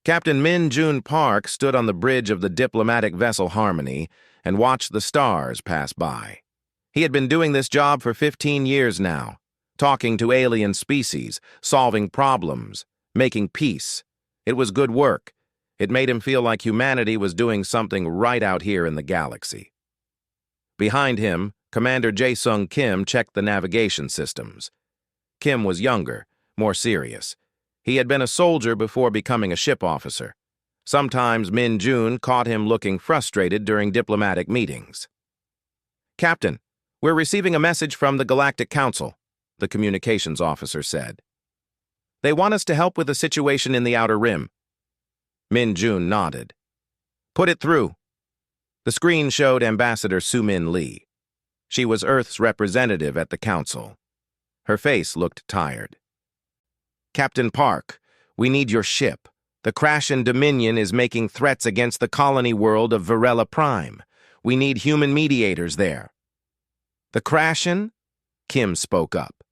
Captain Min Jun Park stood on the bridge of the diplomatic vessel Harmony and watched the stars pass by. He had been doing this job for 15 years now, talking to alien species, solving problems, making peace. It was good work. It made him feel like humanity was doing something right out here in the galaxy. Behind him, Commander Jae-Sung Kim checked the navigation systems. Kim was younger, more serious. He had been a soldier before becoming a ship officer. Sometimes Min Jun caught him looking frustrated during diplomatic meetings. "Captain, we're receiving a message from the Galactic Council," the communications officer said. "They want us to help with a situation in the Outer Rim." Min Jun nodded. "Put it through." The screen showed Ambassador Su-Min Lee. She was Earth's representative at the Council. Her face looked tired. "Captain Park, we need your ship. The Crashen Dominion is making threats against the colony world of Varela Prime. We need human mediators there." "The Crashen?" Kim spoke up.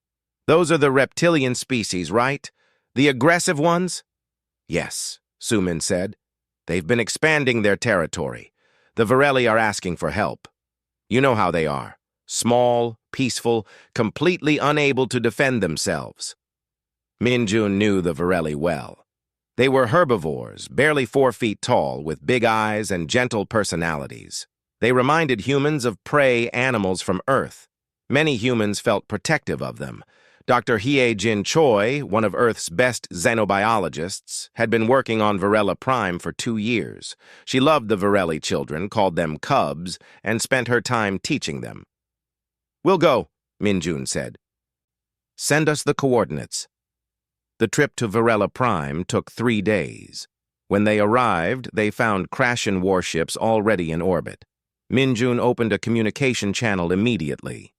"Those are the reptilian species, right? The aggressive ones?" "Yes," Su-Min said. "They've been expanding their territory. The Vareli are asking for help. You know how they are. Small, peaceful, completely unable to defend themselves." Min Jun knew the Vareli well. They were herbivores, barely 4 feet tall, with big eyes and gentle personalities. They reminded humans of prey animals from Earth. Many humans felt protective of them. Dr. Hye-Jin Choi, one of Earth's best xenobiologists, had been working on Varela Prime for 2 years. She loved the Vareli children, called them cubs, and spent her time teaching them. "We'll go," Min Jun said. "Send us the coordinates." The trip to Varela Prime took 3 days. When they arrived, they found Crashen warships already in orbit. Min Jun opened a communication channel immediately.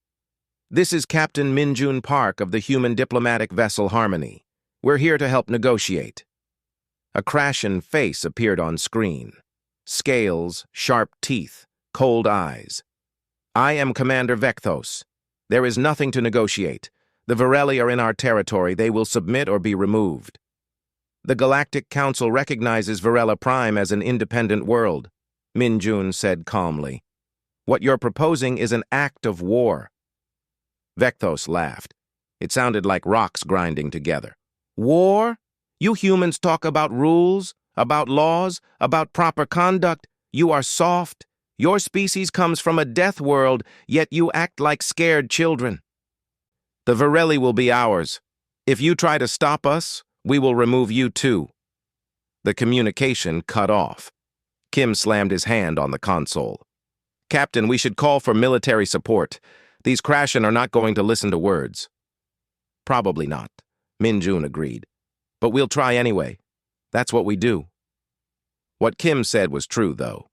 "This is Captain Min Jun Park of the human diplomatic vessel Harmony. We're here to help negotiate." A Crashen face appeared on screen. Scales, sharp teeth, cold eyes. "I am Commander Vecthos. There is nothing to negotiate. The Vareli are in our territory. They will submit or be removed." "The Galactic Council recognizes Varela Prime as an independent world," Min Jun said calmly. "What you're proposing is an act of war." Vecthos laughed. It sounded like rocks grinding together. "War? You humans talk about rules, about laws, about proper conduct. You are soft. Your species comes from a death world, yet you act like scared children. The Vareli will be ours. If you try to stop us, we will remove you too." The communication cut off. Kim slammed his hand on the console. "Captain, we should call for military support. These Crashen are not going to listen to words." "Probably not," Min Jun agreed. "But we'll try anyway. That's what we do." What Kim said was true, though.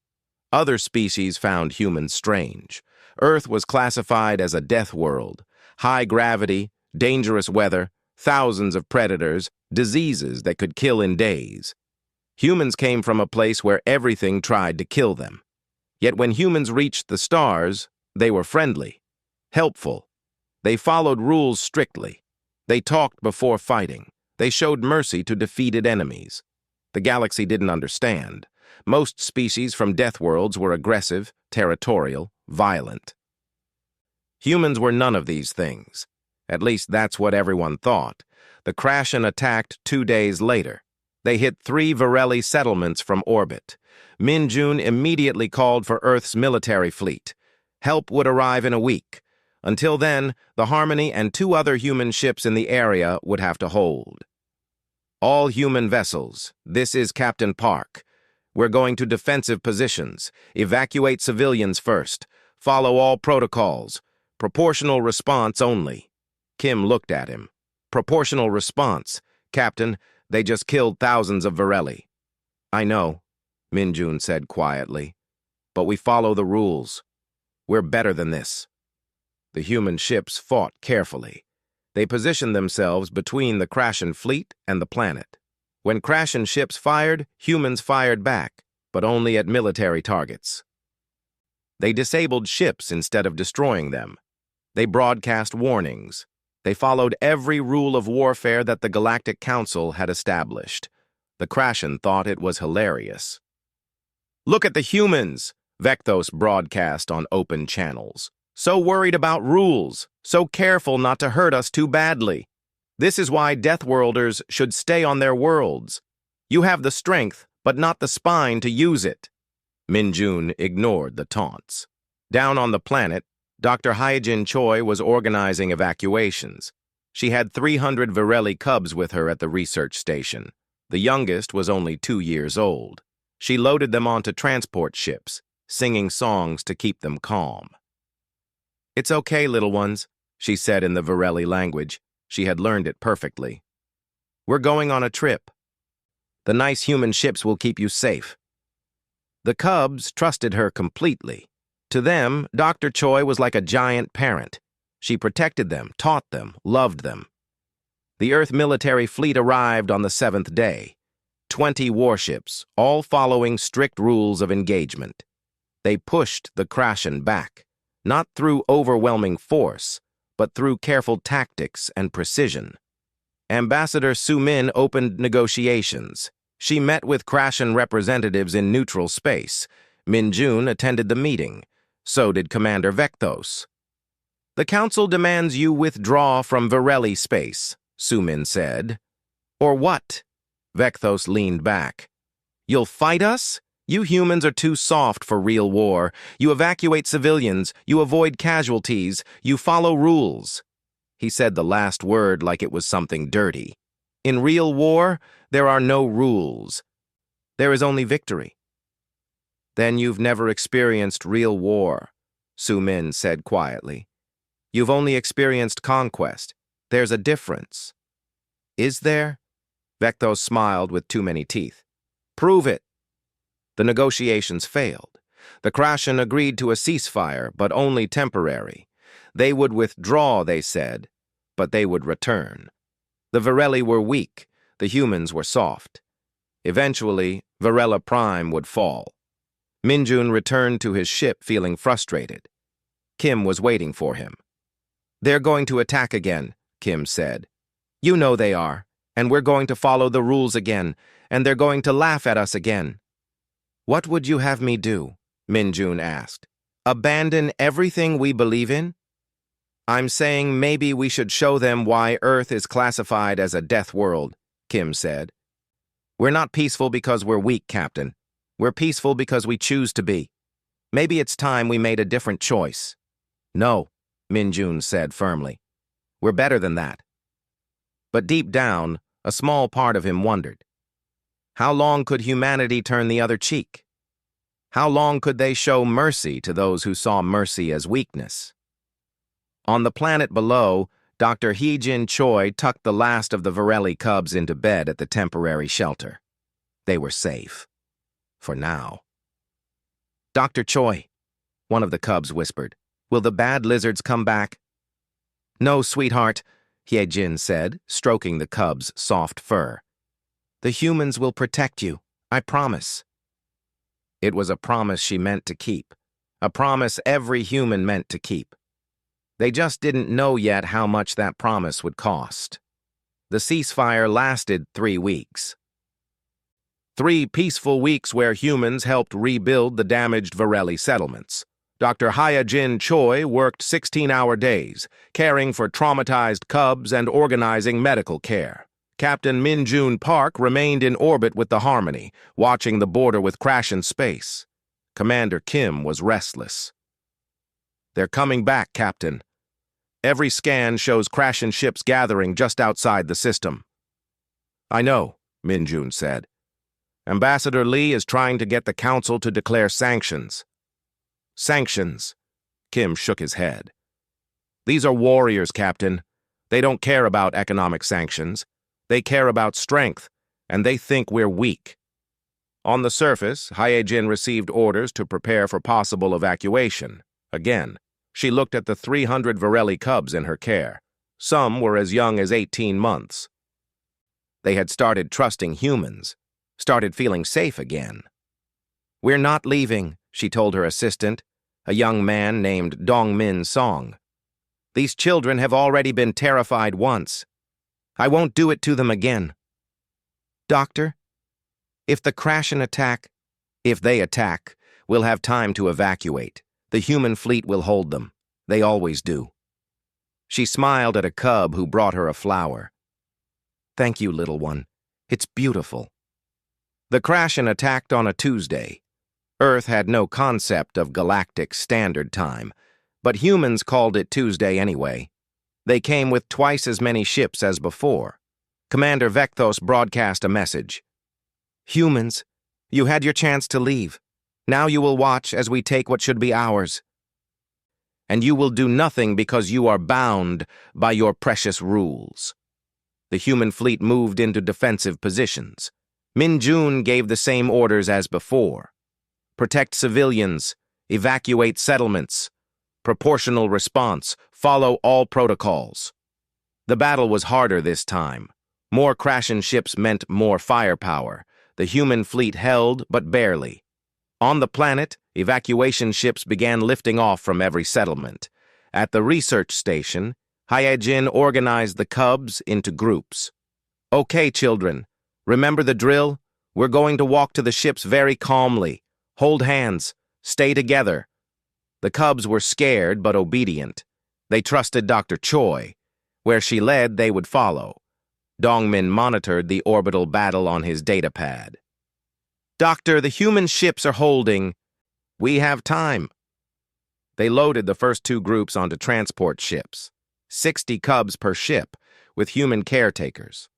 Other species found humans strange. Earth was classified as a death world. High gravity, dangerous weather, thousands of predators, diseases that could kill in days. Humans came from a place where everything tried to kill them. Yet when humans reached the stars, they were friendly, helpful. They followed rules strictly. They talked before fighting. They showed mercy to defeated enemies. The galaxy didn't understand. Most species from death worlds were aggressive, territorial, violent. Humans were none of these things. At least that's what everyone thought. The Crashen attacked 2 days later. They hit 3 Vareli settlements from orbit. Min Jun immediately called for Earth's military fleet. Help would arrive in a week. Until then, the Harmony and 2 other human ships in the area would have to hold. "All human vessels, this is Captain Park. We're going to defensive positions. Evacuate civilians first. Follow all protocols. Proportional response only." Kim looked at him. "Proportional response. Captain, they just killed thousands of Vareli." "I know," Min Jun said quietly. "But we follow the rules. We're better than this." The human ships fought carefully. They positioned themselves between the Crashen fleet and the planet. When Crashen ships fired, humans fired back, but only at military targets. They disabled ships instead of destroying them. They broadcast warnings. They followed every rule of warfare that the Galactic Council had established. The Krashen thought it was hilarious. "Look at the humans," Vectos broadcast on open channels. "So worried about rules, so careful not to hurt us too badly. This is why Deathworlders should stay on their worlds. You have the strength, but not the spine to use it." Minjun ignored the taunts. Down on the planet, Dr. Hyejin Choi was organizing evacuations. She had 300 Varelli cubs with her at the research station. The youngest was only 2 years old. She loaded them onto transport ships, singing songs to keep them calm. "It's okay, little ones," she said in the Varelli language. She had learned it perfectly. "We're going on a trip. The nice human ships will keep you safe." The cubs trusted her completely. To them, Dr. Choi was like a giant parent. She protected them, taught them, loved them. The Earth military fleet arrived on the 7th day. 20 warships, all following strict rules of engagement. They pushed the Krashen back, not through overwhelming force, but through careful tactics and precision. Ambassador Su Min opened negotiations. She met with Krashen representatives in neutral space. Minjun attended the meeting. So did Commander Vectos. "The Council demands you withdraw from Varelli space," Su Min said. "Or what?" Vectos leaned back. "You'll fight us? You humans are too soft for real war. You evacuate civilians, you avoid casualties, you follow rules." He said the last word like it was something dirty. In real war, there are no rules. There is only victory. "Then you've never experienced real war," Su Min said quietly. "You've only experienced conquest. There's a difference." "Is there?" Vectos smiled with too many teeth. "Prove it." The negotiations failed. The Krashen agreed to a ceasefire, but only temporary. They would withdraw, they said, but they would return. The Varelli were weak, the humans were soft. Eventually, Varela Prime would fall. Minjun returned to his ship feeling frustrated. Kim was waiting for him. "They're going to attack again," Kim said. "You know they are, and we're going to follow the rules again, and they're going to laugh at us again." "What would you have me do?" Minjun asked. "Abandon everything we believe in?" "I'm saying maybe we should show them why Earth is classified as a death world," Kim said. "We're not peaceful because we're weak, Captain. We're peaceful because we choose to be. Maybe it's time we made a different choice." "No," Minjun said firmly. "We're better than that." But deep down, a small part of him wondered. How long could humanity turn the other cheek? How long could they show mercy to those who saw mercy as weakness? On the planet below, Dr. Hyejin Choi tucked the last of the Varelli cubs into bed at the temporary shelter. They were safe. For now. "Dr. Choi," one of the cubs whispered, "will the bad lizards come back?" "No, sweetheart," Hyejin said, stroking the cub's soft fur. "The humans will protect you, I promise." It was a promise she meant to keep, a promise every human meant to keep. They just didn't know yet how much that promise would cost. The ceasefire lasted 3 weeks. 3 peaceful weeks where humans helped rebuild the damaged Varelli settlements. Dr. Hyejin Choi worked 16-hour days, caring for traumatized cubs and organizing medical care. Captain Minjun Park remained in orbit with the Harmony, watching the border with Krashen space. Commander Kim was restless. "They're coming back, Captain. Every scan shows Krashen ships gathering just outside the system." "I know," Minjun said. "Ambassador Lee is trying to get the Council to declare sanctions." "Sanctions?" Kim shook his head. "These are warriors, Captain. They don't care about economic sanctions. They care about strength, and they think we're weak." On the surface, Hyejin received orders to prepare for possible evacuation. Again, she looked at the 300 Varelli cubs in her care. Some were as young as 18 months. They had started trusting humans, started feeling safe again. "We're not leaving," she told her assistant, a young man named Dongmin Song. "These children have already been terrified once. I won't do it to them again." "Doctor," If they attack, we'll have time to evacuate. The human fleet will hold them. They always do. She smiled at a cub who brought her a flower. Thank you, little one. It's beautiful. The Crashin attacked on a Tuesday. Earth had no concept of Galactic Standard Time, but humans called it Tuesday anyway. They came with twice as many ships as before. Commander Vecthos broadcast a message. Humans, you had your chance to leave. Now you will watch as we take what should be ours. And you will do nothing because you are bound by your precious rules. The human fleet moved into defensive positions. Min Jun gave the same orders as before. Protect civilians, evacuate settlements. Proportional response, follow all protocols. The battle was harder this time. More Crashin ships meant more firepower. The human fleet held, but barely. On the planet, evacuation ships began lifting off from every settlement. At the research station, Hyejin organized the cubs into groups. Okay, children, remember the drill? We're going to walk to the ships very calmly. Hold hands. Stay together. The cubs were scared but obedient. They trusted Dr. Choi. Where she led, they would follow. Dongmin monitored the orbital battle on his datapad. Doctor, the human ships are holding. We have time. They loaded the first two groups onto transport ships. 60 cubs per ship, with human caretakers.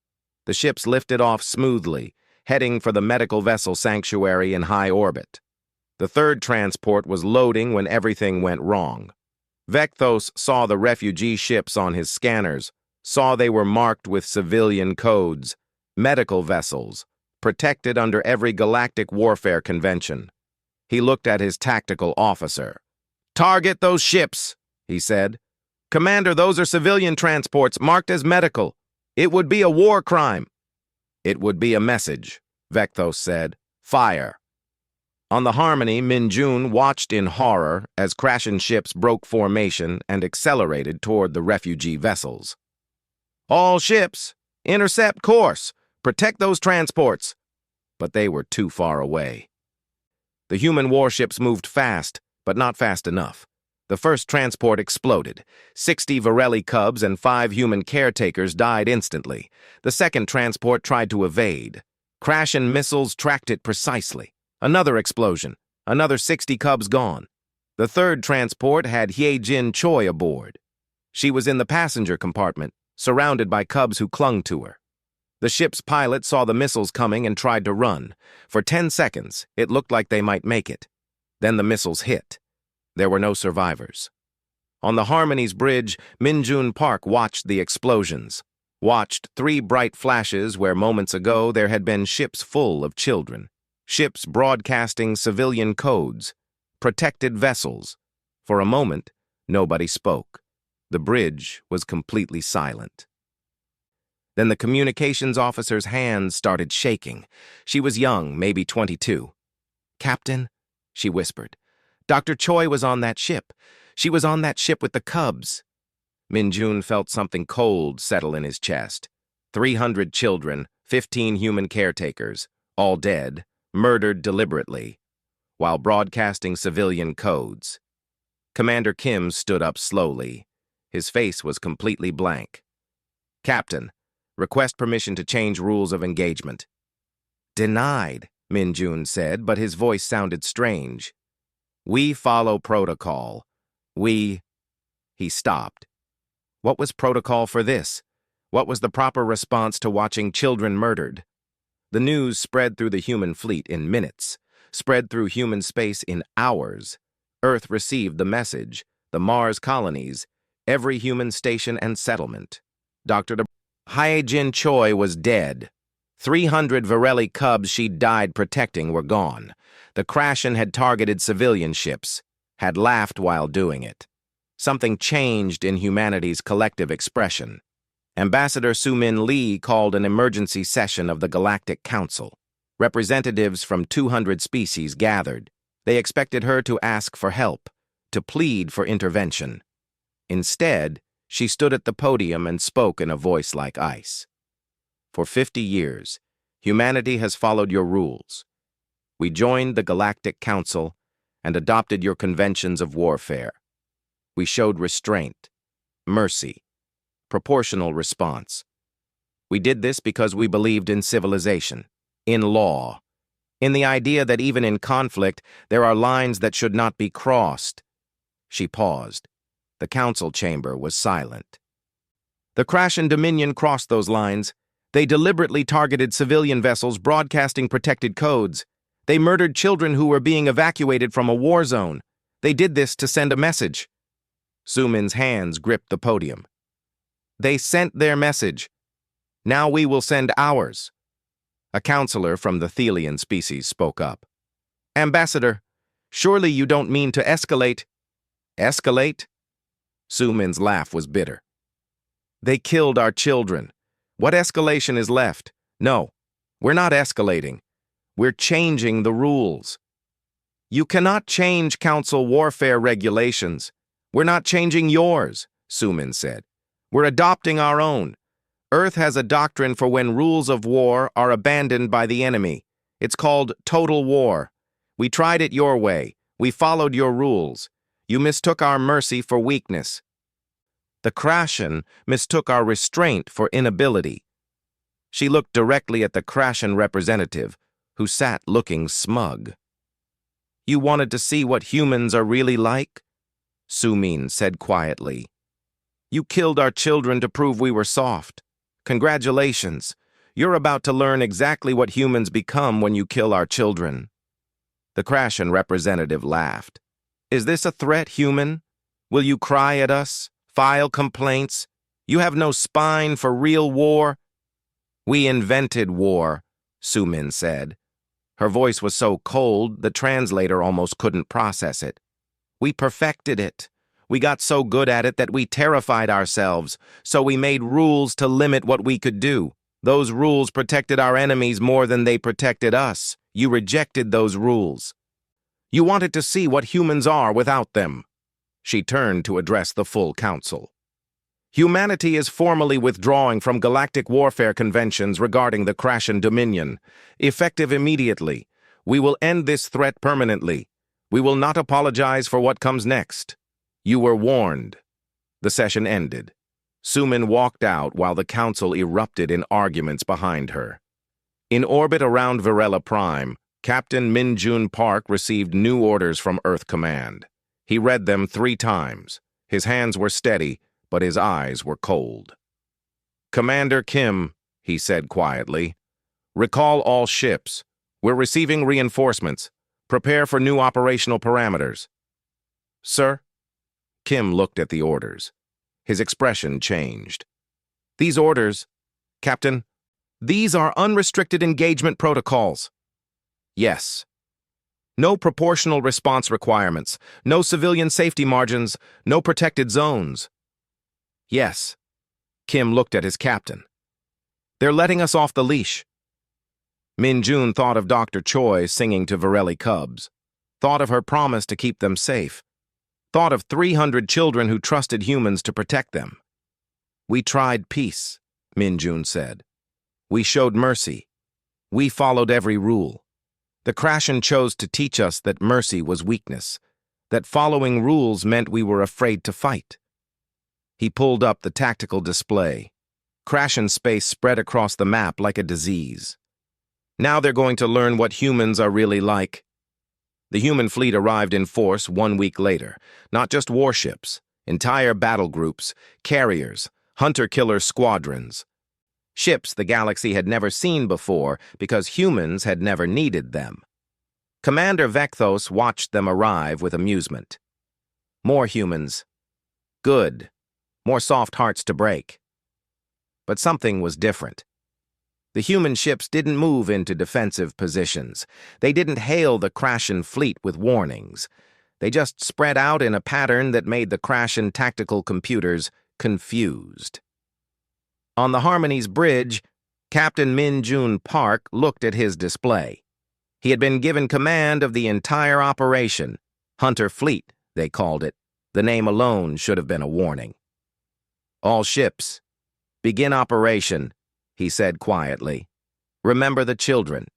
The ships lifted off smoothly, heading for the medical vessel sanctuary in high orbit. The third transport was loading when everything went wrong. Vecthos saw the refugee ships on his scanners, saw they were marked with civilian codes, medical vessels, protected under every galactic warfare convention. He looked at his tactical officer. Target those ships, he said. Commander, those are civilian transports marked as medical. It would be a war crime. It would be a message, Vecthos said. Fire. On the Harmony, Min Jun watched in horror as Crashin ships broke formation and accelerated toward the refugee vessels. All ships, intercept course, protect those transports. But they were too far away. The human warships moved fast, but not fast enough. The first transport exploded. 60 Varelli cubs and 5 human caretakers died instantly. The second transport tried to evade. Crashin missiles tracked it precisely. Another explosion. Another 60 cubs gone. The third transport had Hyejin Choi aboard. She was in the passenger compartment, surrounded by cubs who clung to her. The ship's pilot saw the missiles coming and tried to run. For 10 seconds, it looked like they might make it. Then the missiles hit. There were no survivors. On the Harmony's bridge, Min Jun Park watched the explosions. Watched 3 bright flashes where moments ago there had been ships full of children. Ships broadcasting civilian codes. Protected vessels. For a moment, nobody spoke. The bridge was completely silent. Then the communications officer's hands started shaking. She was young, maybe 22. Captain, she whispered. Dr. Choi was on that ship. She was on that ship with the cubs. Min Jun felt something cold settle in his chest. 300 children, 15 human caretakers, all dead, murdered deliberately, while broadcasting civilian codes. Commander Kim stood up slowly. His face was completely blank. Captain, request permission to change rules of engagement. Denied, Min Jun said, but his voice sounded strange. We follow protocol. He stopped. What was protocol for this? What was the proper response to watching children murdered? The news spread through the human fleet in minutes, spread through human space in hours. Earth received the message, the Mars colonies, every human station and settlement. Dr. Hyejin Choi was dead. 300 Varelli cubs she'd died protecting were gone. The Crashin had targeted civilian ships, had laughed while doing it. Something changed in humanity's collective expression. Ambassador Su-Min Lee called an emergency session of the Galactic Council. Representatives from 200 species gathered. They expected her to ask for help, to plead for intervention. Instead, she stood at the podium and spoke in a voice like ice. For 50 years, Humanity has followed your rules. We joined the Galactic Council and adopted your conventions of warfare. We showed restraint, mercy, proportional response. We did this because we believed in civilization, in law, in the idea that even in conflict, there are lines that should not be crossed. She paused. The council chamber was silent. The Crash and Dominion crossed those lines. They deliberately targeted civilian vessels broadcasting protected codes. They murdered children who were being evacuated from a war zone. They did this to send a message. Sumin's hands gripped the podium. They sent their message. Now we will send ours. A counselor from the Thelian species spoke up. Ambassador, surely you don't mean to escalate. Escalate? Sumin's laugh was bitter. They killed our children. What escalation is left? No, we're not escalating. We're changing the rules. You cannot change council warfare regulations. We're not changing yours, Sumin said. We're adopting our own. Earth has a doctrine for when rules of war are abandoned by the enemy. It's called total war. We tried it your way. We followed your rules. You mistook our mercy for weakness. The Crashan mistook our restraint for inability. She looked directly at the Crashan representative, who sat looking smug. You wanted to see what humans are really like? Sumin said quietly. You killed our children to prove we were soft. Congratulations. You're about to learn exactly what humans become when you kill our children. The Crashan representative laughed. Is this a threat, human? Will you cry at us? File complaints? You have no spine for real war? We invented war, Sumin said. Her voice was so cold, the translator almost couldn't process it. We perfected it. We got so good at it that we terrified ourselves, so we made rules to limit what we could do. Those rules protected our enemies more than they protected us. You rejected those rules. You wanted to see what humans are without them. She turned to address the full council. Humanity is formally withdrawing from galactic warfare conventions regarding the Crashan Dominion. Effective immediately. We will end this threat permanently. We will not apologize for what comes next. You were warned. The session ended. Sumin walked out while the council erupted in arguments behind her. In orbit around Varela Prime, Captain Min-Jun Park received new orders from Earth Command. He read them 3 times. His hands were steady, but his eyes were cold. Commander Kim, he said quietly, recall all ships. We're receiving reinforcements. Prepare for new operational parameters. Sir? Kim looked at the orders. His expression changed. These orders, Captain, these are unrestricted engagement protocols. Yes. No proportional response requirements, no civilian safety margins, no protected zones. Yes. Kim looked at his captain. They're letting us off the leash. Min-Jun thought of Dr. Choi singing to Vareli cubs, thought of her promise to keep them safe, thought of 300 children who trusted humans to protect them. We tried peace, Min-Jun said. We showed mercy. We followed every rule. The Crashan chose to teach us that mercy was weakness, that following rules meant we were afraid to fight. He pulled up the tactical display. Crashan space spread across the map like a disease. Now they're going to learn what humans are really like. The human fleet arrived in force 1 week later. Not just warships, entire battle groups, carriers, hunter-killer squadrons. Ships the galaxy had never seen before because humans had never needed them. Commander Vecthos watched them arrive with amusement. More humans. Good. More soft hearts to break. But something was different. The human ships didn't move into defensive positions. They didn't hail the Crashan fleet with warnings. They just spread out in a pattern that made the Crashan tactical computers confused. On the Harmony's bridge, Captain Min-Jun Park looked at his display. He had been given command of the entire operation. Hunter Fleet, they called it. The name alone should have been a warning. All ships, begin operation, he said quietly. Remember the children.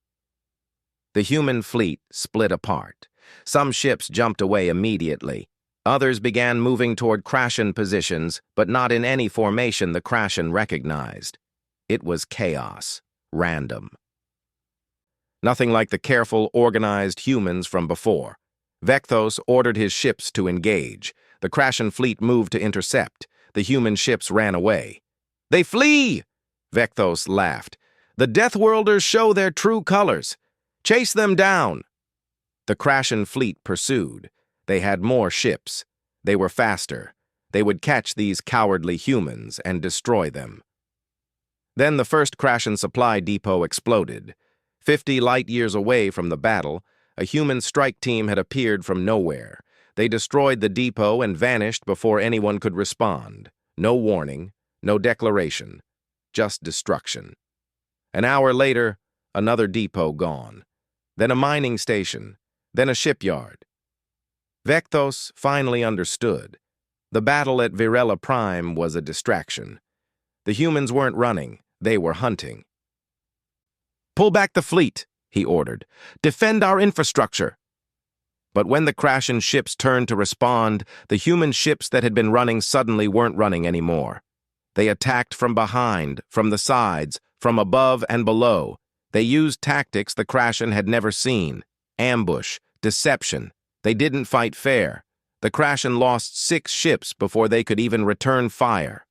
The human fleet split apart. Some ships jumped away immediately. Others began moving toward Crashen positions, but not in any formation the Crashen recognized. It was chaos, random. Nothing like the careful, organized humans from before. Vecthos ordered his ships to engage. The Crashen fleet moved to intercept. The human ships ran away. "They flee!" Vecthos laughed. "The Deathworlders show their true colors. Chase them down!" The Crashen fleet pursued. They had more ships. They were faster. They would catch these cowardly humans and destroy them. Then the first Crashen supply depot exploded. 50 light-years away from the battle, a human strike team had appeared from nowhere. They destroyed the depot and vanished before anyone could respond. No warning, no declaration, just destruction. An hour later, another depot gone. Then a mining station, then a shipyard. Vecthos finally understood. The battle at Virella Prime was a distraction. The humans weren't running, they were hunting. "Pull back the fleet," he ordered. "Defend our infrastructure." But when the Crashen ships turned to respond, the human ships that had been running suddenly weren't running anymore. They attacked from behind, from the sides, from above and below. They used tactics the Crashen had never seen. Ambush, deception. They didn't fight fair. The Crashen lost 6 ships before they could even return fire.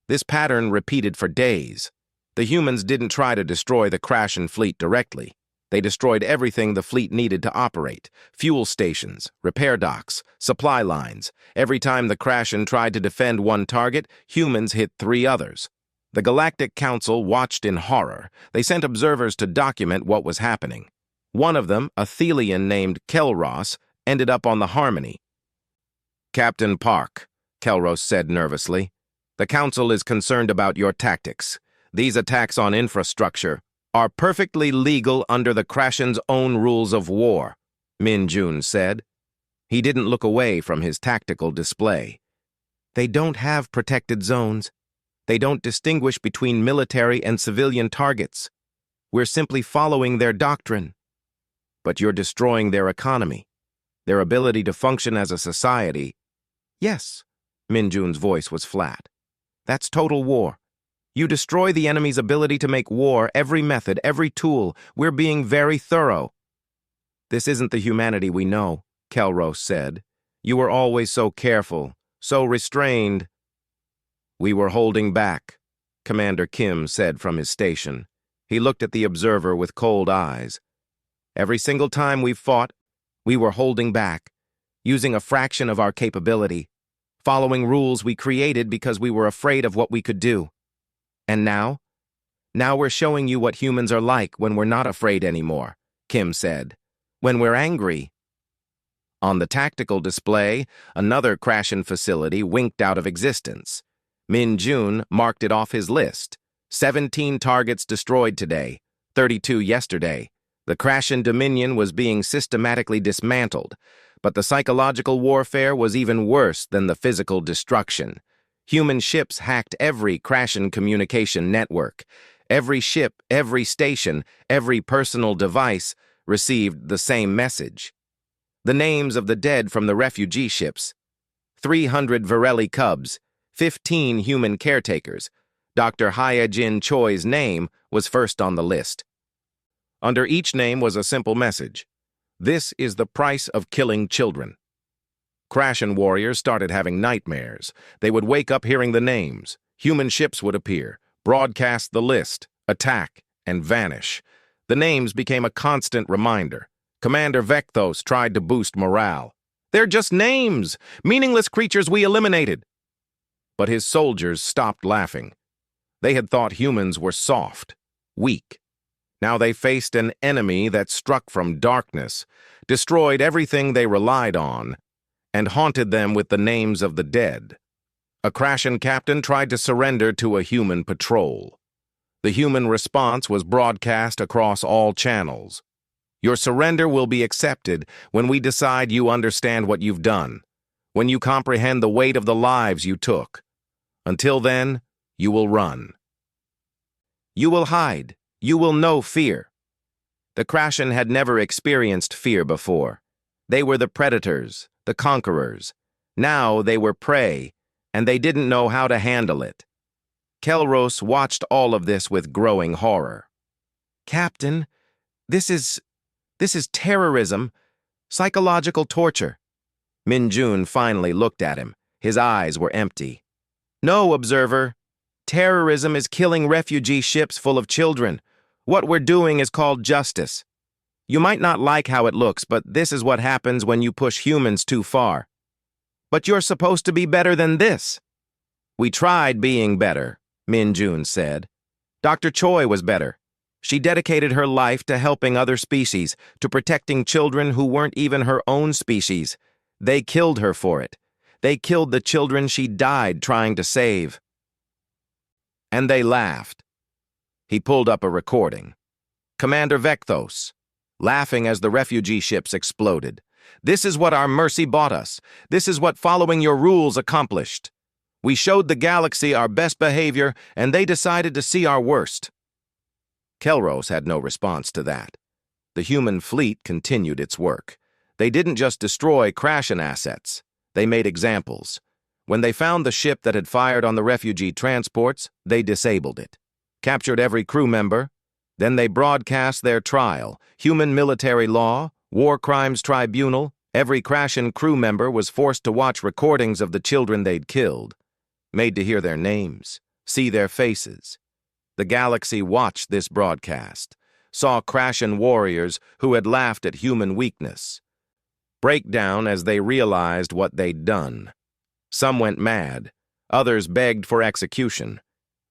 This pattern repeated for days. The humans didn't try to destroy the Crashen fleet directly. They destroyed everything the fleet needed to operate: fuel stations, repair docks, supply lines. Every time the Crashen tried to defend one target, humans hit 3 others. The Galactic Council watched in horror. They sent observers to document what was happening. One of them, a Thelian named Kelros, ended up on the Harmony. "Captain Park," Kelros said nervously, "the Council is concerned about your tactics. These attacks on infrastructure are perfectly legal under the Crashen's own rules of war," Min Jun said. He didn't look away from his tactical display. "They don't have protected zones. They don't distinguish between military and civilian targets. We're simply following their doctrine. But you're destroying their economy, their ability to function as a society." "Yes," Min Jun's voice was flat. "That's total war. You destroy the enemy's ability to make war, every method, every tool. We're being very thorough." "This isn't the humanity we know," Kelros said. "You were always so careful, so restrained." "We were holding back," Commander Kim said from his station. He looked at the observer with cold eyes. "Every single time we've fought, we were holding back, using a fraction of our capability, following rules we created because we were afraid of what we could do. And now? Now we're showing you what humans are like when we're not afraid anymore," Kim said. "When we're angry." On the tactical display, another Crashen facility winked out of existence. Min Jun marked it off his list. 17 targets destroyed today, 32 yesterday. The Crashen Dominion was being systematically dismantled, but the psychological warfare was even worse than the physical destruction. Human ships hacked every Crashen communication network. Every ship, every station, every personal device received the same message. The names of the dead from the refugee ships: 300 Virelli cubs, 15 human caretakers. Dr. Hyejin Choi's name was first on the list. Under each name was a simple message: "This is the price of killing children." Crashen warriors started having nightmares. They would wake up hearing the names. Human ships would appear, broadcast the list, attack, and vanish. The names became a constant reminder. Commander Vecthos tried to boost morale. "They're just names, meaningless creatures we eliminated." But his soldiers stopped laughing. They had thought humans were soft, weak. Now they faced an enemy that struck from darkness, destroyed everything they relied on, and haunted them with the names of the dead. A Crashen captain tried to surrender to a human patrol. The human response was broadcast across all channels. "Your surrender will be accepted when we decide you understand what you've done, when you comprehend the weight of the lives you took. Until then, you will run. You will hide, You will know fear. The Krashen had never experienced fear before. They were the predators, the conquerors. Now they were prey, and they didn't know how to handle it. Kelros watched all of this with growing horror. Captain, this is terrorism, psychological torture. Minjun finally looked at him. His eyes were empty. No, observer. Terrorism is killing refugee ships full of children. What we're doing is called justice. You might not like how it looks, but this is what happens when you push humans too far. But you're supposed to be better than this. We tried being better, Minjun said. Dr. Choi was better. She dedicated her life to helping other species, to protecting children who weren't even her own species. They killed her for it. They killed the children she died trying to save. And they laughed. He pulled up a recording. Commander Vecthos, laughing as the refugee ships exploded. This is what our mercy bought us. This is what following your rules accomplished. We showed the galaxy our best behavior, and they decided to see our worst. Kelros had no response to that. The human fleet continued its work. They didn't just destroy Krashen assets. They made examples. When they found the ship that had fired on the refugee transports, they disabled it. Captured every crew member. Then they broadcast their trial. Human military law, war crimes tribunal. Every Krashen crew member was forced to watch recordings of the children they'd killed. Made to hear their names, see their faces. The galaxy watched this broadcast, saw Krashen warriors who had laughed at human weakness break down as they realized what they'd done. Some went mad, others begged for execution.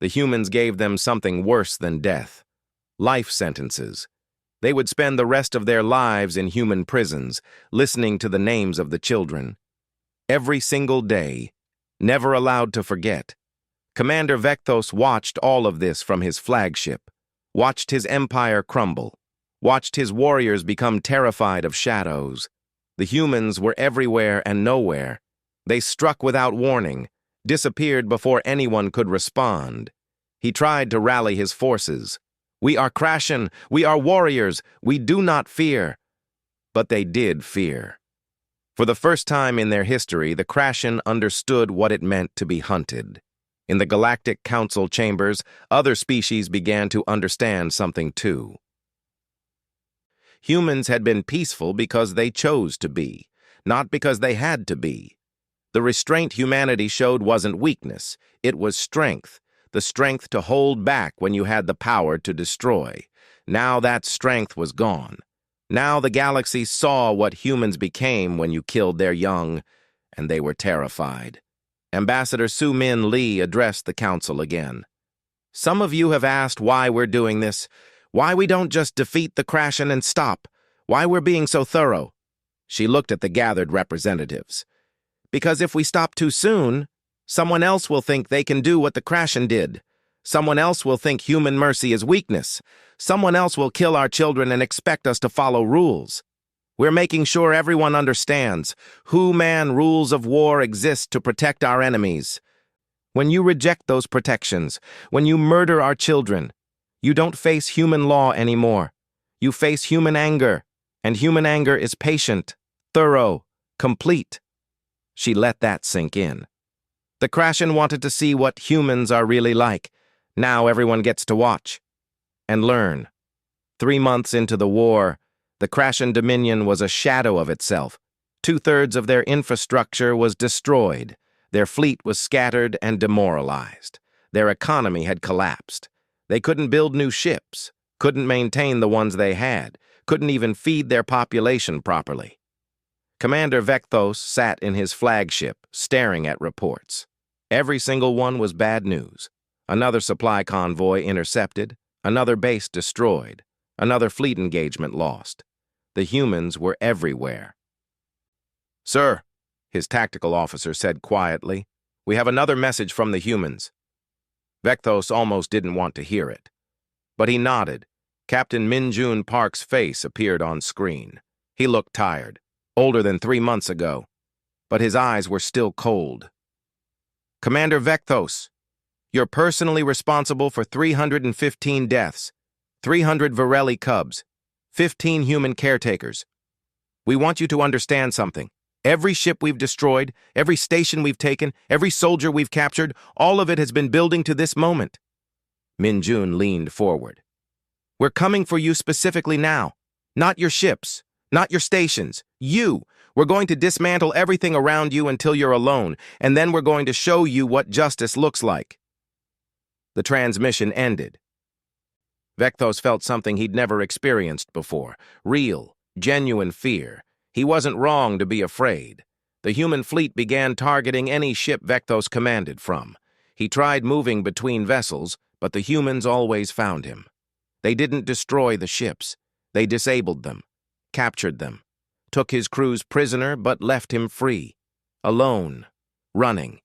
The humans gave them something worse than death. Life sentences. They would spend the rest of their lives in human prisons, listening to the names of the children. Every single day, never allowed to forget. Commander Vecthos watched all of this from his flagship, watched his empire crumble, watched his warriors become terrified of shadows. The humans were everywhere and nowhere. They struck without warning, disappeared before anyone could respond. He tried to rally his forces. We are Krashen, we are warriors, we do not fear. But they did fear. For the first time in their history, the Krashen understood what it meant to be hunted. In the Galactic Council chambers, other species began to understand something too. Humans had been peaceful because they chose to be, not because they had to be. The restraint humanity showed wasn't weakness, it was strength, the strength to hold back when you had the power to destroy. Now that strength was gone. Now the galaxy saw what humans became when you killed their young, and they were terrified. Ambassador Su Min Lee addressed the council again. Some of you have asked why we're doing this, why we don't just defeat the Krashen and stop, why we're being so thorough. She looked at the gathered representatives. Because if we stop too soon, someone else will think they can do what the Krashen did. Someone else will think human mercy is weakness. Someone else will kill our children and expect us to follow rules. We're making sure everyone understands man rules of war exist to protect our enemies. When you reject those protections, when you murder our children, you don't face human law anymore. You face human anger, and human anger is patient, thorough, complete. She let that sink in. The Krashen wanted to see what humans are really like. Now everyone gets to watch and learn. 3 months into the war, the Krashen Dominion was a shadow of itself. 2/3 of their infrastructure was destroyed. Their fleet was scattered and demoralized. Their economy had collapsed. They couldn't build new ships, couldn't maintain the ones they had, couldn't even feed their population properly. Commander Vecthos sat in his flagship, staring at reports. Every single one was bad news. Another supply convoy intercepted, another base destroyed, another fleet engagement lost. The humans were everywhere. "Sir," his tactical officer said quietly, "we have another message from the humans." Vecthos almost didn't want to hear it. But he nodded. Captain Minjun Park's face appeared on screen. He looked tired, older than 3 months ago, but his eyes were still cold. "Commander Vecthos, you're personally responsible for 315 deaths. 300 Varelli cubs, 15 human caretakers. We want you to understand something. Every ship we've destroyed, every station we've taken, every soldier we've captured, all of it has been building to this moment. Min-jun leaned forward. We're coming for you specifically now. Not your ships, not your stations. You. We're going to dismantle everything around you until you're alone, and then we're going to show you what justice looks like. The transmission ended. Vectos felt something he'd never experienced before. Real, genuine fear. He wasn't wrong to be afraid. The human fleet began targeting any ship Vectos commanded from. He tried moving between vessels, but the humans always found him. They didn't destroy the ships. They disabled them, captured them, took his crews prisoner but left him free, alone, running.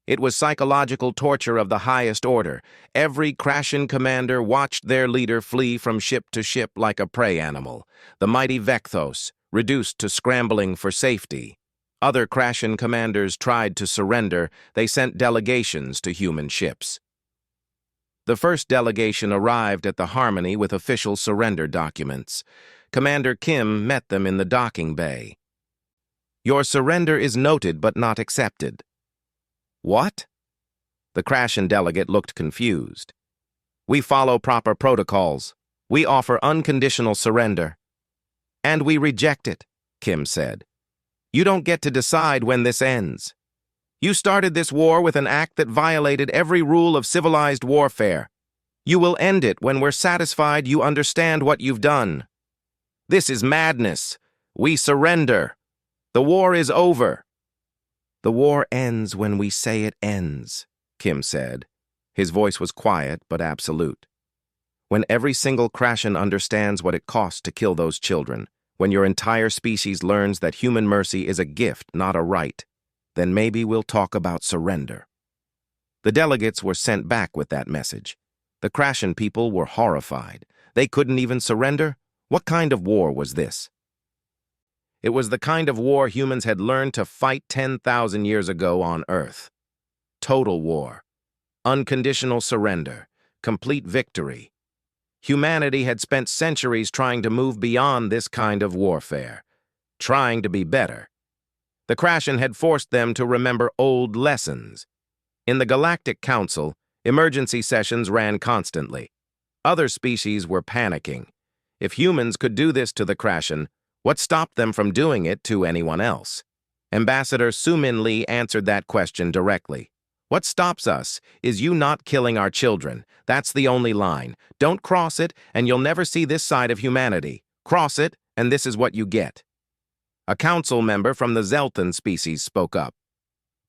It was psychological torture of the highest order. Every Crashen commander watched their leader flee from ship to ship like a prey animal. The mighty Vectos, reduced to scrambling for safety. Other Crashen commanders tried to surrender. They sent delegations to human ships. The first delegation arrived at the Harmony with official surrender documents. Commander Kim met them in the docking bay. Your surrender is noted but not accepted. What? The Crashen delegate looked confused. We follow proper protocols. We offer unconditional surrender. And we reject it, Kim said. You don't get to decide when this ends. You started this war with an act that violated every rule of civilized warfare. You will end it when we're satisfied you understand what you've done. This is madness. We surrender. The war is over. The war ends when we say it ends, Kim said. His voice was quiet but absolute. When every single Crashen understands what it costs to kill those children, when your entire species learns that human mercy is a gift, not a right, then maybe we'll talk about surrender. The delegates were sent back with that message. The Crashen people were horrified. They couldn't even surrender? What kind of war was this? It was the kind of war humans had learned to fight 10,000 years ago on Earth. Total war. Unconditional surrender. Complete victory. Humanity had spent centuries trying to move beyond this kind of warfare. Trying to be better. The Crashen had forced them to remember old lessons. In the Galactic Council, emergency sessions ran constantly. Other species were panicking. If humans could do this to the Crashen, what stopped them from doing it to anyone else? Ambassador Su-Min Lee answered that question directly. What stops us is you not killing our children. That's the only line. Don't cross it, and you'll never see this side of humanity. Cross it, and this is what you get. A council member from the Zelthan species spoke up.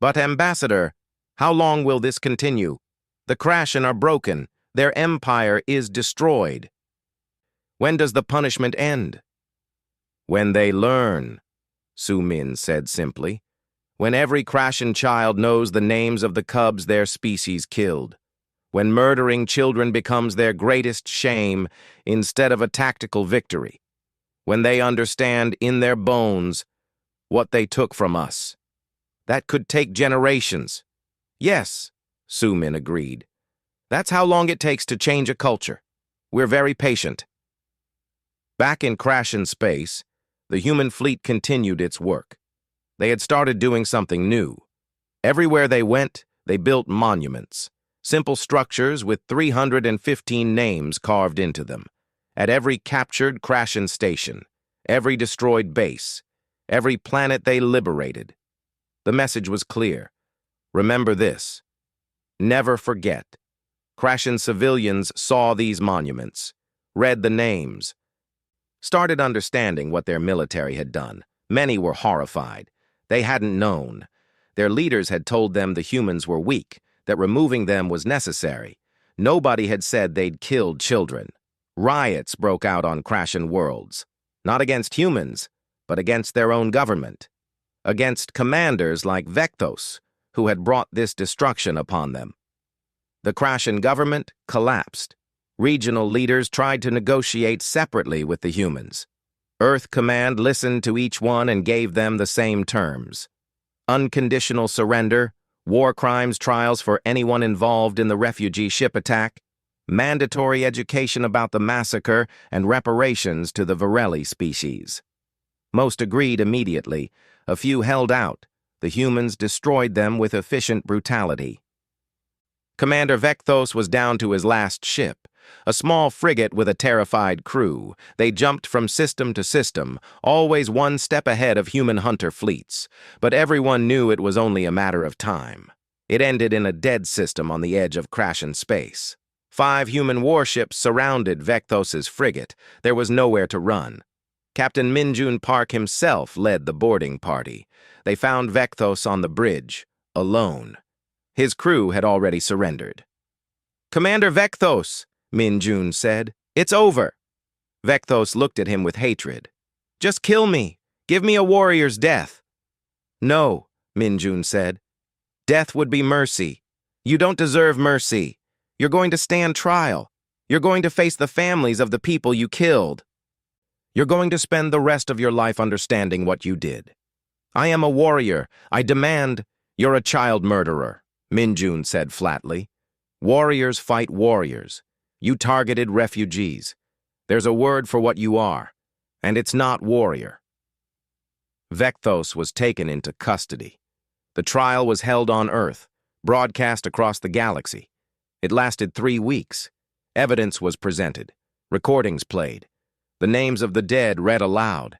But Ambassador, how long will this continue? The Crashen are broken. Their empire is destroyed. When does the punishment end? When they learn, Su-Min said simply. When every Crashen child knows the names of the cubs their species killed. When murdering children becomes their greatest shame instead of a tactical victory. When they understand in their bones what they took from us. That could take generations. Yes, Su-Min agreed. That's how long it takes to change a culture. We're very patient. Back in Crashen space, the human fleet continued its work. They had started doing something new. Everywhere they went, they built monuments. Simple structures with 315 names carved into them. At every captured Crashen station, every destroyed base, every planet they liberated. The message was clear. Remember this. Never forget. Crashen civilians saw these monuments, read the names, started understanding what their military had done. Many were horrified. They hadn't known. Their leaders had told them the humans were weak, that removing them was necessary. Nobody had said they'd killed children. Riots broke out on Crashen worlds, not against humans, but against their own government, against commanders like Vectos, who had brought this destruction upon them. The Crashen government collapsed. Regional leaders tried to negotiate separately with the humans. Earth Command listened to each one and gave them the same terms. Unconditional surrender, war crimes trials for anyone involved in the refugee ship attack, mandatory education about the massacre, and reparations to the Varelli species. Most agreed immediately. A few held out. The humans destroyed them with efficient brutality. Commander Vecthos was down to his last ship, a small frigate with a terrified crew. They jumped from system to system, always one step ahead of human hunter fleets, but everyone knew it was only a matter of time. It ended in a dead system on the edge of crashing space. 5 human warships surrounded Vecthos's frigate. There was nowhere to run. Captain Minjun Park himself led the boarding party. They found Vecthos on the bridge, alone. His crew had already surrendered. "Commander Vecthos," Minjun said, "it's over." Vecthos looked at him with hatred. "Just kill me. Give me a warrior's death." "No," Minjun said. "Death would be mercy. You don't deserve mercy. You're going to stand trial. You're going to face the families of the people you killed. You're going to spend the rest of your life understanding what you did. I am a warrior. I demand—" "You're a child murderer," Minjun said flatly. "Warriors fight warriors. You targeted refugees. There's a word for what you are, and it's not warrior." Vecthos was taken into custody. The trial was held on Earth, broadcast across the galaxy. It lasted 3 weeks. Evidence was presented. Recordings played. The names of the dead read aloud.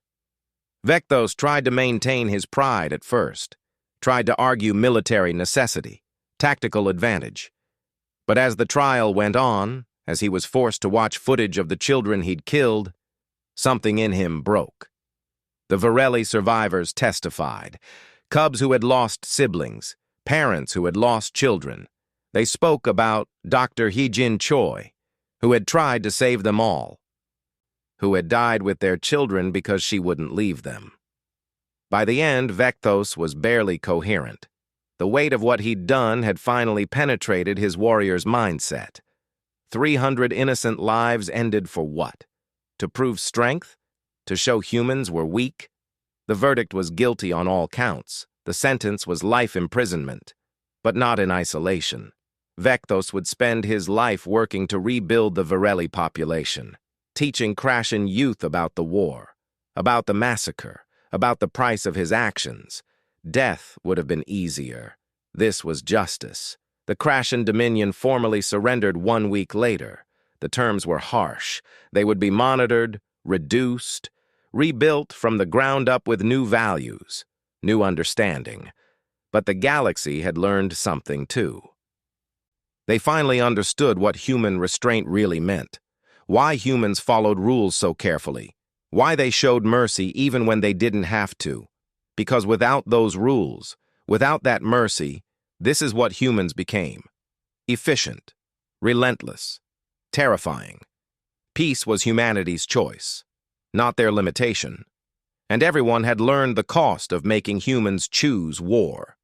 Vecthos tried to maintain his pride at first, tried to argue military necessity, tactical advantage. But as the trial went on, as he was forced to watch footage of the children he'd killed, something in him broke. The Varelli survivors testified. Cubs who had lost siblings, parents who had lost children. They spoke about Dr. Heejin Choi, who had tried to save them all, who had died with their children because she wouldn't leave them. By the end, Vecthos was barely coherent. The weight of what he'd done had finally penetrated his warrior's mindset. 300 innocent lives ended for what? To prove strength? To show humans were weak? The verdict was guilty on all counts. The sentence was life imprisonment, but not in isolation. Vecthos would spend his life working to rebuild the Varelli population, teaching Krashen youth about the war, about the massacre, about the price of his actions. Death would have been easier. This was justice. The Krashen Dominion formally surrendered 1 week later. The terms were harsh. They would be monitored, reduced, rebuilt from the ground up with new values, new understanding. But the galaxy had learned something too. They finally understood what human restraint really meant, why humans followed rules so carefully, why they showed mercy even when they didn't have to. Because without those rules, without that mercy, this is what humans became. Efficient, relentless, terrifying. Peace was humanity's choice, not their limitation. And everyone had learned the cost of making humans choose war.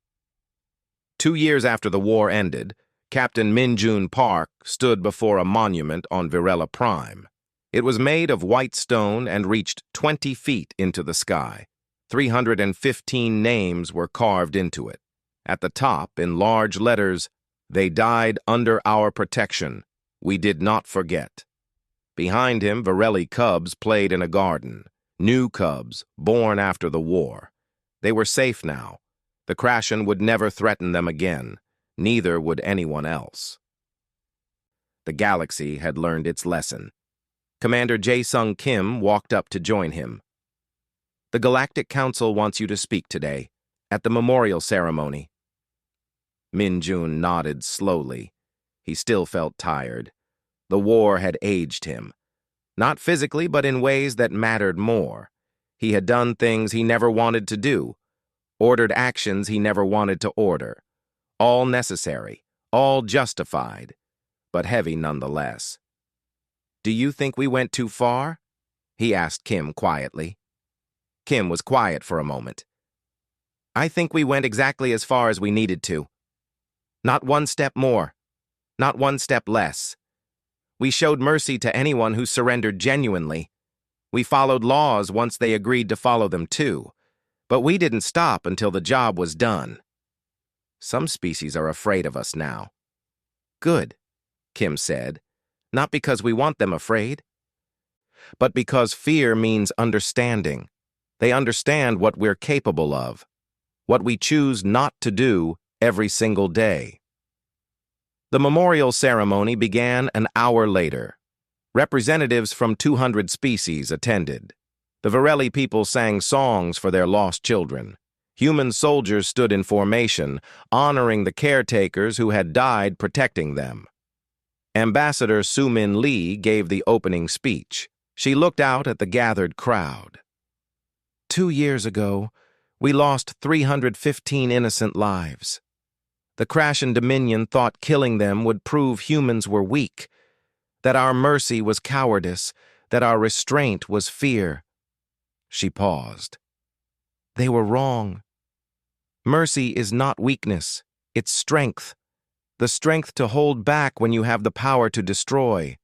2 years after the war ended, Captain Minjun Park stood before a monument on Virella Prime. It was made of white stone and reached 20 feet into the sky. 315 names were carved into it. At the top, in large letters, "They died under our protection. We did not forget." Behind him, Varelli cubs played in a garden. New cubs, born after the war. They were safe now. The Krashen would never threaten them again. Neither would anyone else. The galaxy had learned its lesson. Commander Jae-Sung Kim walked up to join him. "The Galactic Council wants you to speak today, at the memorial ceremony." Minjun nodded slowly. He still felt tired. The war had aged him. Not physically, but in ways that mattered more. He had done things he never wanted to do, ordered actions he never wanted to order. All necessary, all justified, but heavy nonetheless. "Do you think we went too far?" he asked Kim quietly. Kim was quiet for a moment. "I think we went exactly as far as we needed to. Not one step more, not one step less. We showed mercy to anyone who surrendered genuinely. We followed laws once they agreed to follow them too, but we didn't stop until the job was done. Some species are afraid of us now." "Good," Kim said. not because we want them afraid, but because fear means understanding. They understand what we're capable of, what we choose not to do every single day. The memorial ceremony began an hour later. Representatives from 200 species attended. The Varelli people sang songs for their lost children. Human soldiers stood in formation, honoring the caretakers who had died protecting them. Ambassador Su-Min Lee gave the opening speech. She looked out at the gathered crowd. 2 years ago, we lost 315 innocent lives. The Crashan Dominion thought killing them would prove humans were weak, that our mercy was cowardice, that our restraint was fear. She paused. They were wrong. Mercy is not weakness, it's strength. The strength to hold back when you have the power to destroy.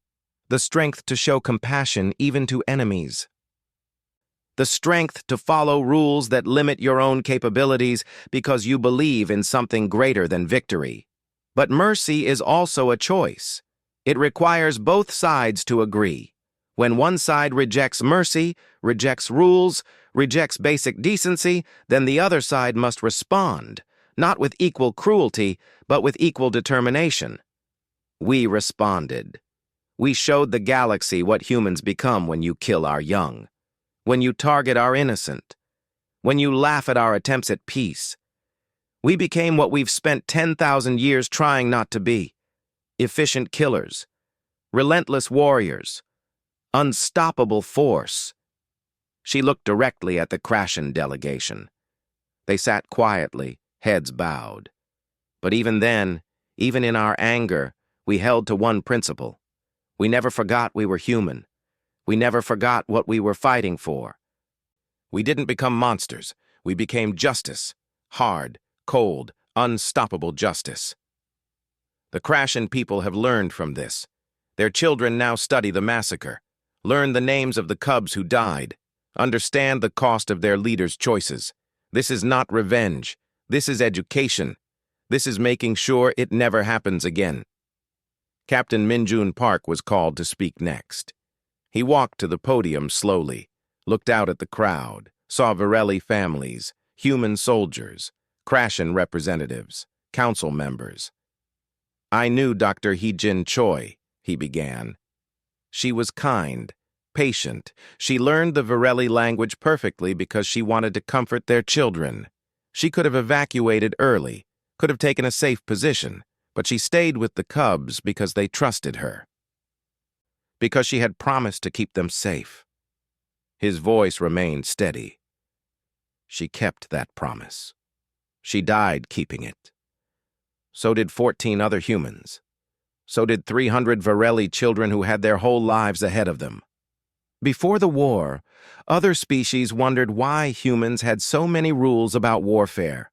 The strength to show compassion even to enemies. The strength to follow rules that limit your own capabilities because you believe in something greater than victory. But mercy is also a choice. It requires both sides to agree. When one side rejects mercy, rejects rules, rejects basic decency, then the other side must respond, not with equal cruelty, but with equal determination. We responded. We showed the galaxy what humans become when you kill our young. When you target our innocent, when you laugh at our attempts at peace. We became what we've spent 10,000 years trying not to be: efficient killers, relentless warriors, unstoppable force. She looked directly at the Crashan delegation. They sat quietly, heads bowed. But even then, even in our anger, we held to one principle. We never forgot we were human. We never forgot what we were fighting for. We didn't become monsters. We became justice. Hard, cold, unstoppable justice. The Crashan people have learned from this. Their children now study the massacre, learn the names of the cubs who died, understand the cost of their leaders' choices. This is not revenge. This is education. This is making sure it never happens again. Captain Minjun Park was called to speak next. He walked to the podium slowly, looked out at the crowd, saw Varelli families, human soldiers, Crashan representatives, council members. I knew Dr. Hee-Jin Choi, he began. She was kind, patient. She learned the Varelli language perfectly because she wanted to comfort their children. She could have evacuated early, could have taken a safe position, but she stayed with the cubs because they trusted her. Because she had promised to keep them safe. His voice remained steady. She kept that promise. She died keeping it. So did 14 other humans. So did 300 Varelli children who had their whole lives ahead of them. Before the war, other species wondered why humans had so many rules about warfare,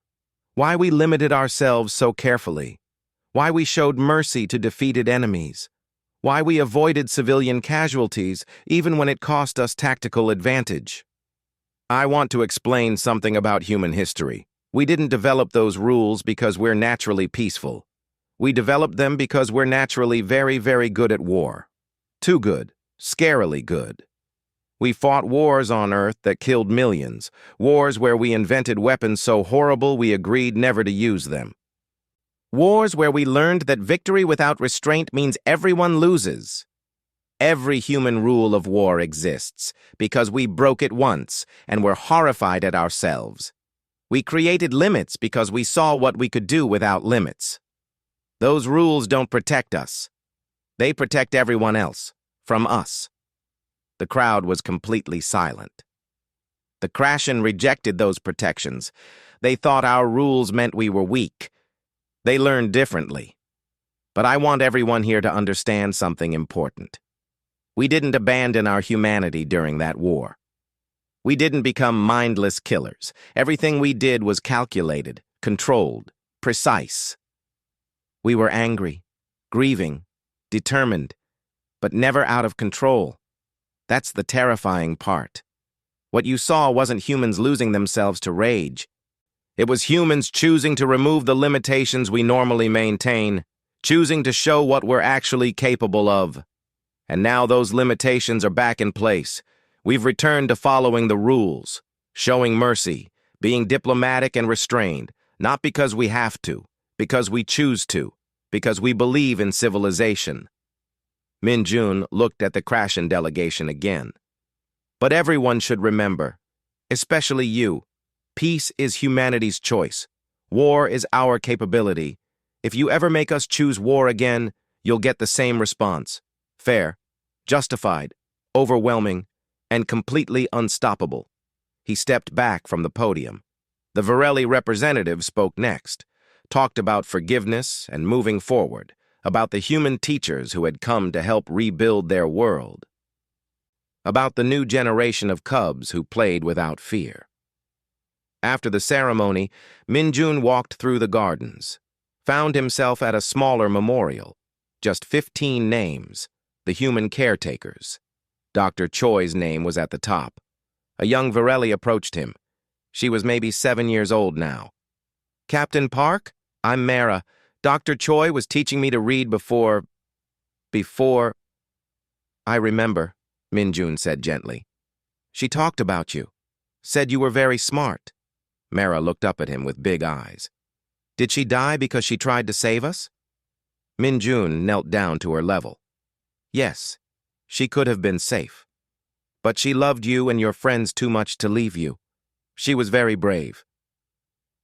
why we limited ourselves so carefully, why we showed mercy to defeated enemies, why we avoided civilian casualties even when it cost us tactical advantage. I want to explain something about human history. We didn't develop those rules because we're naturally peaceful. We developed them because we're naturally very, very good at war. Too good, scarily good. We fought wars on Earth that killed millions, wars where we invented weapons so horrible we agreed never to use them. Wars where we learned that victory without restraint means everyone loses. Every human rule of war exists because we broke it once and were horrified at ourselves. We created limits because we saw what we could do without limits. Those rules don't protect us. They protect everyone else, from us. The crowd was completely silent. The Crashan rejected those protections. They thought our rules meant we were weak. They learned differently. But I want everyone here to understand something important. We didn't abandon our humanity during that war. We didn't become mindless killers. Everything we did was calculated, controlled, precise. We were angry, grieving, determined, but never out of control. That's the terrifying part. What you saw wasn't humans losing themselves to rage. It was humans choosing to remove the limitations we normally maintain, choosing to show what we're actually capable of. And now those limitations are back in place. We've returned to following the rules, showing mercy, being diplomatic and restrained, not because we have to, because we choose to, because we believe in civilization. Min-jun looked at the Krashen delegation again. But everyone should remember, especially you, peace is humanity's choice. War is our capability. If you ever make us choose war again, you'll get the same response. Fair, justified, overwhelming, and completely unstoppable. He stepped back from the podium. The Varelli representative spoke next, talked about forgiveness and moving forward, about the human teachers who had come to help rebuild their world, about the new generation of cubs who played without fear. After the ceremony, Min-jun walked through the gardens, found himself at a smaller memorial, just 15 names, the human caretakers. Dr. Choi's name was at the top. A young Varelli approached him. She was maybe 7 years old now. Captain Park, I'm Mara. Dr. Choi was teaching me to read before... I remember, Min-jun said gently. She talked about you, said you were very smart. Mara looked up at him with big eyes. Did she die because she tried to save us? Min-jun knelt down to her level. Yes, she could have been safe. But she loved you and your friends too much to leave you. She was very brave.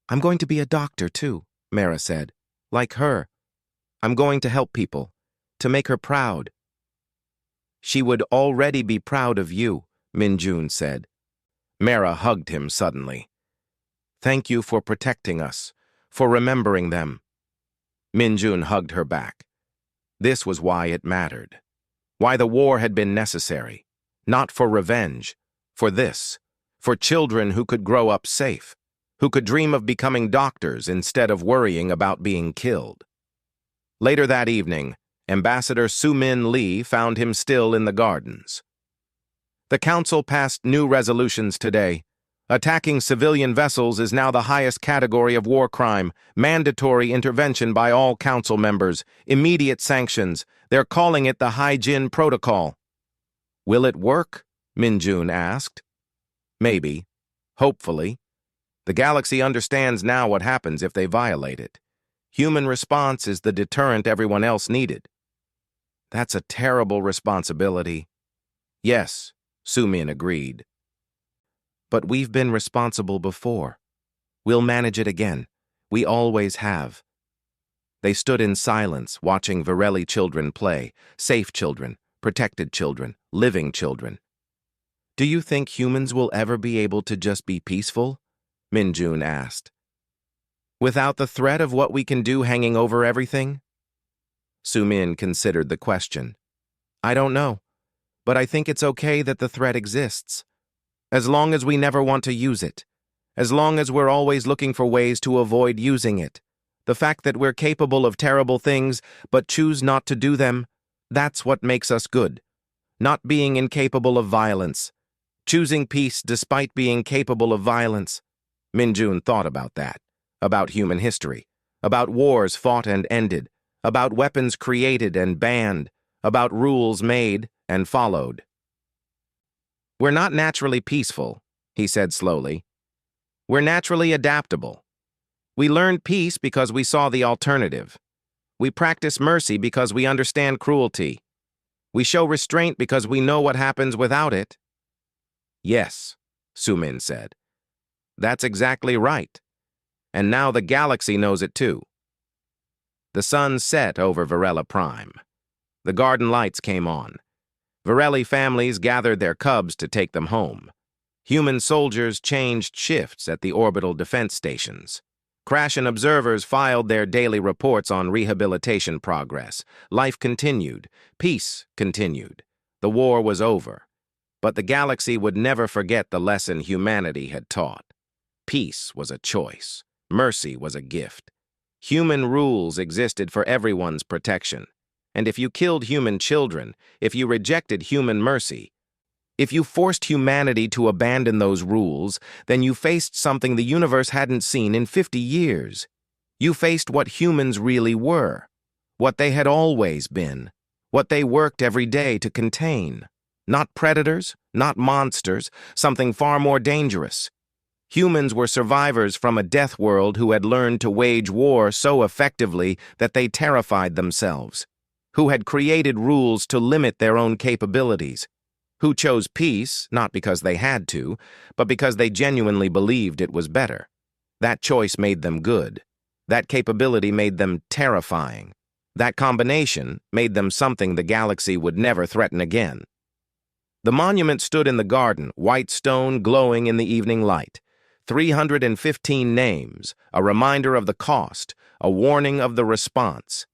I'm going to be a doctor too, Mara said. Like her. I'm going to help people, to make her proud. She would already be proud of you, Min-jun said. Mara hugged him suddenly. Thank you for protecting us, for remembering them. Min-jun hugged her back. This was why it mattered. Why the war had been necessary. Not for revenge, for this. For children who could grow up safe, who could dream of becoming doctors instead of worrying about being killed. Later that evening, Ambassador Su-min Lee found him still in the gardens. The council passed new resolutions today. Attacking civilian vessels is now the highest category of war crime, mandatory intervention by all council members, immediate sanctions. They're calling it the Hyjin Protocol. Will it work? Min-jun asked. Maybe. Hopefully. The galaxy understands now what happens if they violate it. Human response is the deterrent everyone else needed. That's a terrible responsibility. Yes, Su-min agreed. But we've been responsible before. We'll manage it again. We always have. They stood in silence, watching Varelli children play, safe children, protected children, living children. Do you think humans will ever be able to just be peaceful? Min-jun asked. Without the threat of what we can do hanging over everything? Su-min considered the question. I don't know, but I think it's okay that the threat exists. As long as we never want to use it. As long as we're always looking for ways to avoid using it. The fact that we're capable of terrible things but choose not to do them, that's what makes us good. Not being incapable of violence. Choosing peace despite being capable of violence. Min-jun thought about that. About human history. About wars fought and ended. About weapons created and banned. About rules made and followed. We're not naturally peaceful, he said slowly. We're naturally adaptable. We learned peace because we saw the alternative. We practice mercy because we understand cruelty. We show restraint because we know what happens without it. Yes, Su-min said. That's exactly right. And now the galaxy knows it too. The sun set over Varela Prime. The garden lights came on. Varelli families gathered their cubs to take them home. Human soldiers changed shifts at the orbital defense stations. Krashen observers filed their daily reports on rehabilitation progress. Life continued. Peace continued. The war was over. But the galaxy would never forget the lesson humanity had taught. Peace was a choice. Mercy was a gift. Human rules existed for everyone's protection. And if you killed human children, if you rejected human mercy, if you forced humanity to abandon those rules, then you faced something the universe hadn't seen in 50 years. You faced what humans really were, what they had always been, what they worked every day to contain. Not predators, not monsters, something far more dangerous. Humans were survivors from a death world who had learned to wage war so effectively that they terrified themselves, who had created rules to limit their own capabilities, who chose peace not because they had to, but because they genuinely believed it was better. That choice made them good. That capability made them terrifying. That combination made them something the galaxy would never threaten again. The monument stood in the garden, white stone glowing in the evening light. 315 names, a reminder of the cost, a warning of the response.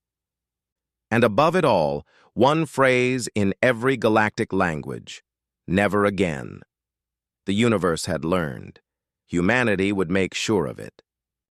And above it all, one phrase in every galactic language: never again. The universe had learned. Humanity would make sure of it.